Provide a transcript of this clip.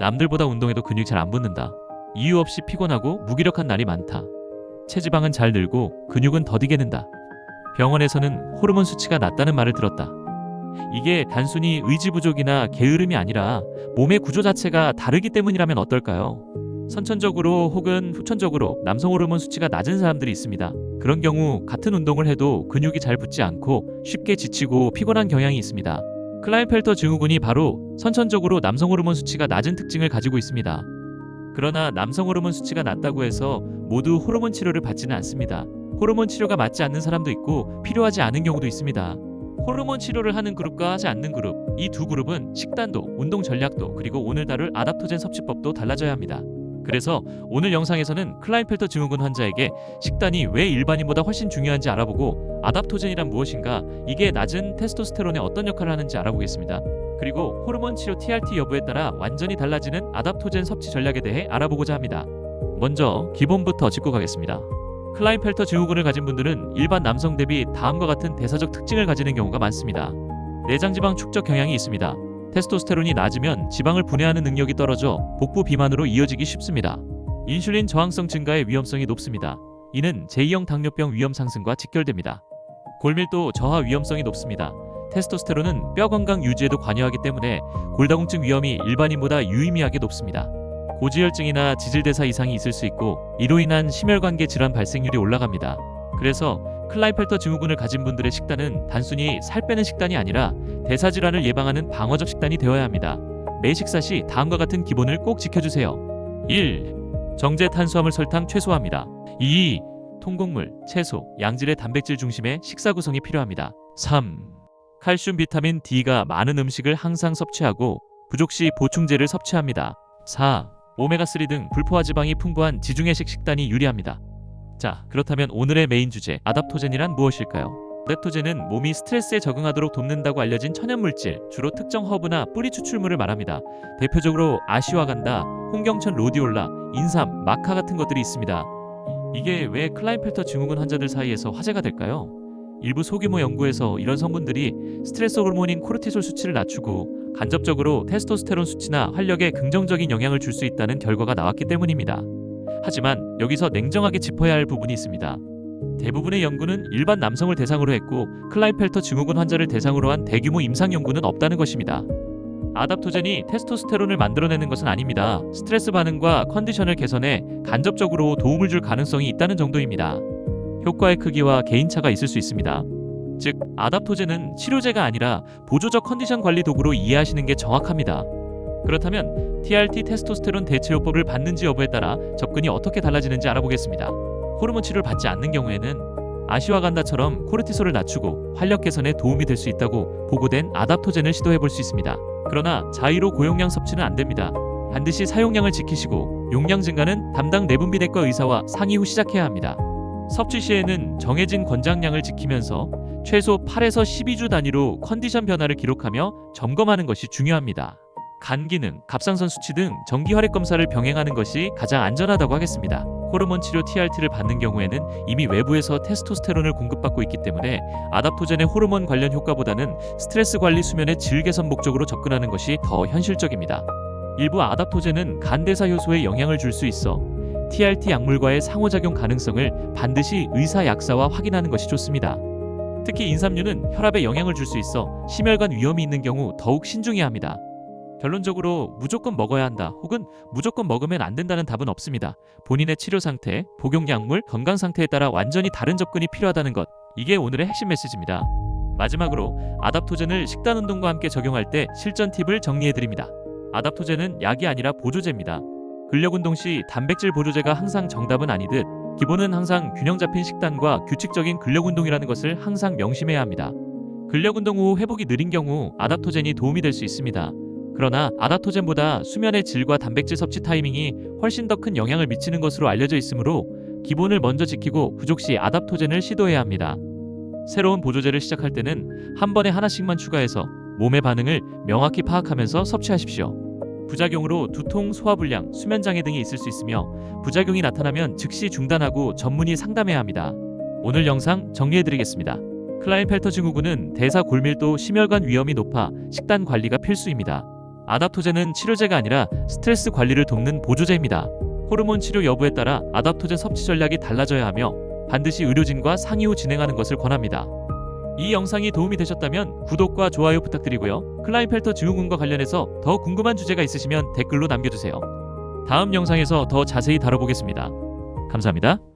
남들보다 운동해도 근육이 잘 안 붙는다. 이유 없이 피곤하고 무기력한 날이 많다. 체지방은 잘 늘고 근육은 더디게 는다. 병원에서는 호르몬 수치가 낮다는 말을 들었다. 이게 단순히 의지 부족이나 게으름이 아니라 몸의 구조 자체가 다르기 때문이라면 어떨까요? 선천적으로 혹은 후천적으로 남성 호르몬 수치가 낮은 사람들이 있습니다. 그런 경우 같은 운동을 해도 근육이 잘 붙지 않고 쉽게 지치고 피곤한 경향이 있습니다. 클라인펠터 증후군이 바로 선천적으로 남성 호르몬 수치가 낮은 특징을 가지고 있습니다. 그러나 남성 호르몬 수치가 낮다고 해서 모두 호르몬 치료를 받지는 않습니다. 호르몬 치료가 맞지 않는 사람도 있고 필요하지 않은 경우도 있습니다. 호르몬 치료를 하는 그룹과 하지 않는 그룹, 이 두 그룹은 식단도, 운동 전략도, 그리고 오늘 다룰 아답토젠 섭취법도 달라져야 합니다. 그래서 오늘 영상에서는 클라인펠터 증후군 환자에게 식단이 왜 일반인보다 훨씬 중요한지 알아보고 아답토젠이란 무엇인가, 이게 낮은 테스토스테론에 어떤 역할을 하는지 알아보겠습니다. 그리고 호르몬 치료 TRT 여부에 따라 완전히 달라지는 아답토젠 섭취 전략에 대해 알아보고자 합니다. 먼저 기본부터 짚고 가겠습니다. 클라인펠터 증후군을 가진 분들은 일반 남성 대비 다음과 같은 대사적 특징을 가지는 경우가 많습니다. 내장지방 축적 경향이 있습니다. 테스토스테론이 낮으면 지방을 분해하는 능력이 떨어져 복부 비만으로 이어지기 쉽습니다. 인슐린 저항성 증가의 위험성이 높습니다. 이는 제2형 당뇨병 위험 상승과 직결됩니다. 골밀도 저하 위험성이 높습니다. 테스토스테론은 뼈 건강 유지에도 관여하기 때문에 골다공증 위험이 일반인보다 유의미하게 높습니다. 고지혈증이나 지질대사 이상이 있을 수 있고 이로 인한 심혈관계 질환 발생률이 올라갑니다. 그래서 클라인펠터 증후군을 가진 분들의 식단은 단순히 살 빼는 식단이 아니라 대사질환을 예방하는 방어적 식단이 되어야 합니다. 매 식사 시 다음과 같은 기본을 꼭 지켜주세요. 1. 정제 탄수화물 설탕 최소화합니다. 2. 통곡물, 채소, 양질의 단백질 중심의 식사 구성이 필요합니다. 3. 칼슘, 비타민 D가 많은 음식을 항상 섭취하고 부족 시 보충제를 섭취합니다. 4. 오메가3 등 불포화 지방이 풍부한 지중해식 식단이 유리합니다. 자, 그렇다면 오늘의 메인 주제, 아답토젠이란 무엇일까요? 아답토젠은 몸이 스트레스에 적응하도록 돕는다고 알려진 천연물질, 주로 특정 허브나 뿌리 추출물을 말합니다. 대표적으로 아시와간다, 홍경천 로디올라, 인삼, 마카 같은 것들이 있습니다. 이게 왜 클라인펠터 증후군 환자들 사이에서 화제가 될까요? 일부 소규모 연구에서 이런 성분들이 스트레스 호르몬인 코르티솔 수치를 낮추고 간접적으로 테스토스테론 수치나 활력에 긍정적인 영향을 줄 수 있다는 결과가 나왔기 때문입니다. 하지만 여기서 냉정하게 짚어야 할 부분이 있습니다. 대부분의 연구는 일반 남성을 대상으로 했고 클라인펠터 증후군 환자를 대상으로 한 대규모 임상 연구는 없다는 것입니다. 아답토젠이 테스토스테론을 만들어내는 것은 아닙니다. 스트레스 반응과 컨디션을 개선해 간접적으로 도움을 줄 가능성이 있다는 정도입니다. 효과의 크기와 개인차가 있을 수 있습니다. 즉, 아답토젠은 치료제가 아니라 보조적 컨디션 관리 도구로 이해하시는 게 정확합니다. 그렇다면 TRT 테스토스테론 대체요법을 받는지 여부에 따라 접근이 어떻게 달라지는지 알아보겠습니다. 호르몬 치료를 받지 않는 경우에는 아시와간다처럼 코르티솔을 낮추고 활력 개선에 도움이 될 수 있다고 보고된 아답토젠을 시도해 볼 수 있습니다. 그러나 자의로 고용량 섭취는 안 됩니다. 반드시 사용량을 지키시고 용량 증가는 담당 내분비내과 의사와 상의 후 시작해야 합니다. 섭취 시에는 정해진 권장량을 지키면서 최소 8에서 12주 단위로 컨디션 변화를 기록하며 점검하는 것이 중요합니다. 간 기능, 갑상선 수치 등 정기 혈액 검사를 병행하는 것이 가장 안전하다고 하겠습니다. 호르몬 치료 TRT를 받는 경우에는 이미 외부에서 테스토스테론을 공급받고 있기 때문에 아답토젠의 호르몬 관련 효과보다는 스트레스 관리, 수면의 질 개선 목적으로 접근하는 것이 더 현실적입니다. 일부 아답토젠은 간 대사 효소에 영향을 줄 수 있어 TRT 약물과의 상호작용 가능성을 반드시 의사 약사와 확인하는 것이 좋습니다. 특히 인삼류는 혈압에 영향을 줄 수 있어 심혈관 위험이 있는 경우 더욱 신중해야 합니다. 결론적으로 무조건 먹어야 한다 혹은 무조건 먹으면 안 된다는 답은 없습니다. 본인의 치료 상태, 복용 약물, 건강 상태에 따라 완전히 다른 접근이 필요하다는 것, 이게 오늘의 핵심 메시지입니다. 마지막으로 아답토젠을 식단 운동과 함께 적용할 때 실전 팁을 정리해드립니다. 아답토젠은 약이 아니라 보조제입니다. 근력 운동 시 단백질 보조제가 항상 정답은 아니듯 기본은 항상 균형 잡힌 식단과 규칙적인 근력 운동이라는 것을 항상 명심해야 합니다. 근력 운동 후 회복이 느린 경우 아답토젠이 도움이 될 수 있습니다. 그러나 아답토젠보다 수면의 질과 단백질 섭취 타이밍이 훨씬 더 큰 영향을 미치는 것으로 알려져 있으므로 기본을 먼저 지키고 부족 시 아답토젠을 시도해야 합니다. 새로운 보조제를 시작할 때는 한 번에 하나씩만 추가해서 몸의 반응을 명확히 파악하면서 섭취하십시오. 부작용으로 두통, 소화불량, 수면장애 등이 있을 수 있으며 부작용이 나타나면 즉시 중단하고 전문의 상담해야 합니다. 오늘 영상 정리해드리겠습니다. 클라인펠터 증후군은 대사 골밀도, 심혈관 위험이 높아 식단 관리가 필수입니다. 아답토젠은 치료제가 아니라 스트레스 관리를 돕는 보조제입니다. 호르몬 치료 여부에 따라 아답토젠 섭취 전략이 달라져야 하며 반드시 의료진과 상의 후 진행하는 것을 권합니다. 이 영상이 도움이 되셨다면 구독과 좋아요 부탁드리고요. 클라인펠터 증후군과 관련해서 더 궁금한 주제가 있으시면 댓글로 남겨주세요. 다음 영상에서 더 자세히 다뤄보겠습니다. 감사합니다.